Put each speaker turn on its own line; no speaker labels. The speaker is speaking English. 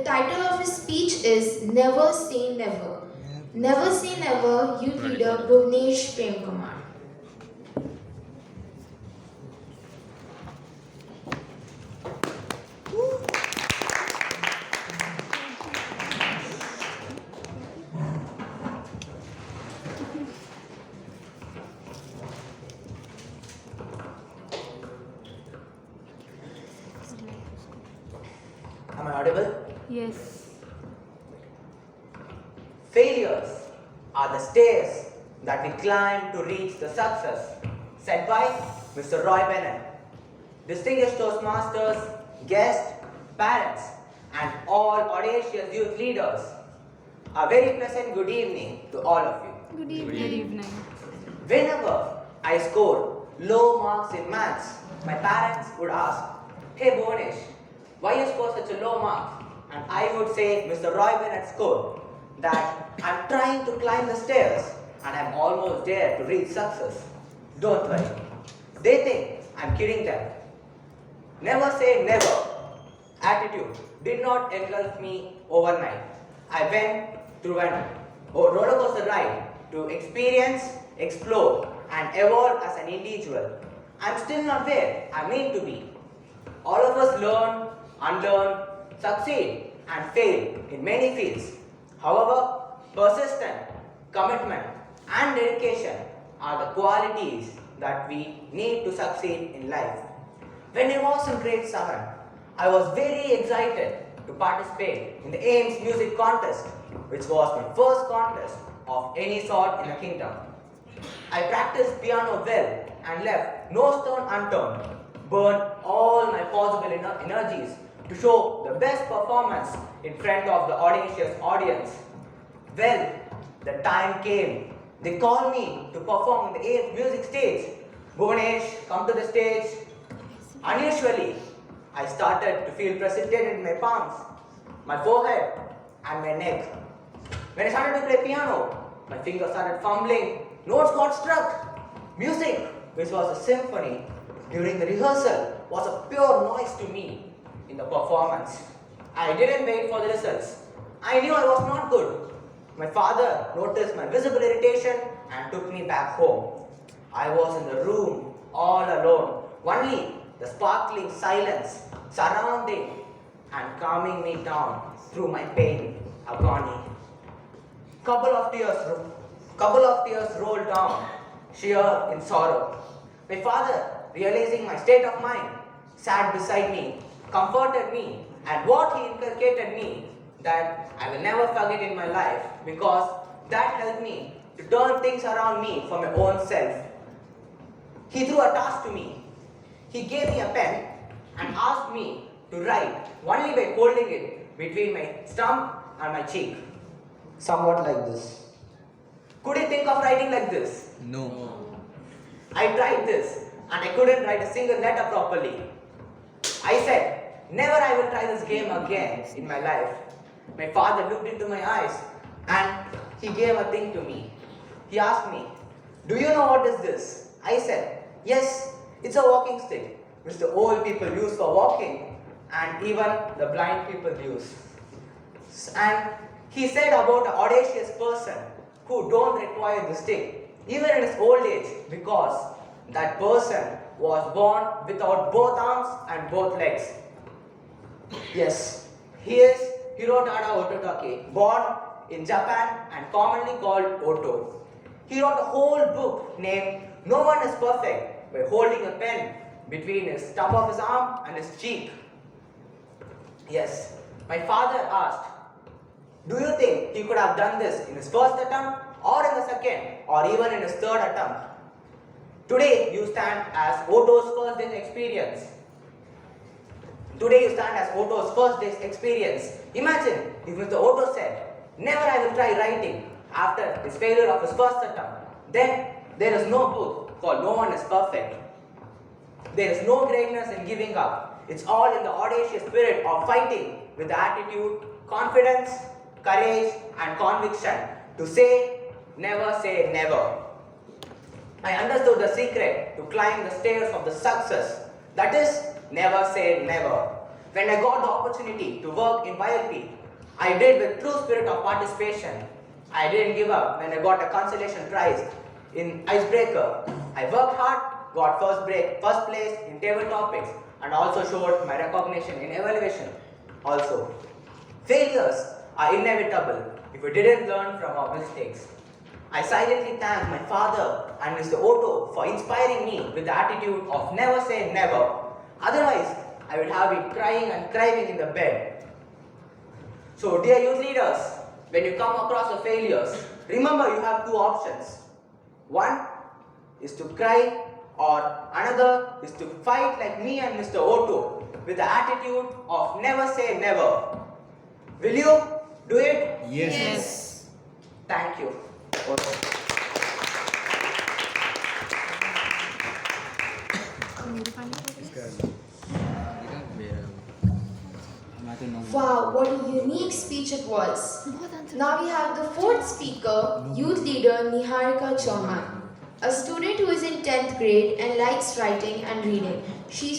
title of his speech is Never Say Never. Never Say Never, youth leader Bhuvnesh Premkumar.
Am I audible?
Yes.
Failures are the stairs that we climb to reach the success, said by Mr. Roy Bennett. Distinguished Toastmasters, guests, parents, and all audacious youth leaders, a very pleasant good evening to all of you.
Good evening.
Whenever I scored low marks in maths, my parents would ask, "Hey Bonish, why you score such a low mark?" And I would say, "Mr. Roy Bennett scored that I'm trying to climb the stairs and I'm almost there to reach success. Don't worry." They think I'm kidding them. Never say never attitude did not engulf me overnight. I went through an roller coaster ride to experience, explore, and evolve as an individual. I'm still not where I mean to be. All of us learn, unlearn, succeed, and fail in many fields. However, persistence, commitment, and dedication are the qualities that we need to succeed in life. When I was in grade 7, I was very excited to participate in the AIMS music contest, which was my first contest of any sort in the kingdom. I practiced piano well and left no stone unturned, burned all my possible energies to show the best performance in front of the audacious audience. Well, the time came. They called me to perform on the 8th music stage. "Bhuvanesh, come to the stage." Unusually, I started to feel precipitated in my palms, my forehead, and my neck. When I started to play piano, my fingers started fumbling. Notes got struck. Music, which was a symphony, during the rehearsal was a pure noise to me in the performance. I didn't wait for the results. I knew I was not good. My father noticed my visible irritation and took me back home. I was in the room all alone, only the sparkling silence surrounding and calming me down through my pain, agony. Couple of tears rolled down, sheer in sorrow. My father, realizing my state of mind, sat beside me, comforted me, and what he inculcated me that I will never forget in my life, because that helped me to turn things around me for my own self. He threw a task to me. He gave me a pen and asked me to write only by holding it between my stump and my cheek. Somewhat like this. Could you think of writing like this?
No.
I tried this and I couldn't write a single letter properly. I said, "Never I will try this game again in my life." My father looked into my eyes and he gave a thing to me. He asked me, "Do you know what is this?" I said, "Yes, it's a walking stick, which the old people use for walking and even the blind people use." And he said about an audacious person who don't require the stick, even in his old age, because that person was born without both arms and both legs. Yes, he is Hirotada Ototake, born in Japan and commonly called Otto. He wrote a whole book named "No One is Perfect" by holding a pen between his stump of his arm and his cheek. Yes, my father asked, "Do you think he could have done this in his first attempt, or in the second, or even in his third attempt?" Today you stand as Otto's first day's experience. Imagine if Mr. Otto said, "Never I will try writing," after his failure of his first attempt. Then there is no book called "No One is Perfect." There is no greatness in giving up. It's all in the audacious spirit of fighting with the attitude, confidence, courage, and conviction to say never. I understood the secret to climb the stairs of the success. That is, never say never. When I got the opportunity to work in YLP I did with true spirit of participation. I didn't give up when I got a consolation prize in icebreaker. I worked hard, got first place in table topics, and also showed my recognition in evaluation. Also, failures are inevitable if we didn't learn from our mistakes. I silently thank my father and Mr. Otto for inspiring me with the attitude of never say never. Otherwise, I would have been crying and crying in the bed. So, dear youth leaders, when you come across the failures, remember you have two options. One is to cry, or another is to fight like me and Mr. Otto with the attitude of never say never. Will you do it?
Yes.
Thank you.
Wow, what a unique speech it was. Now we have the fourth speaker, youth leader Niharika Chauhan, a student who is in 10th grade and likes writing and reading. She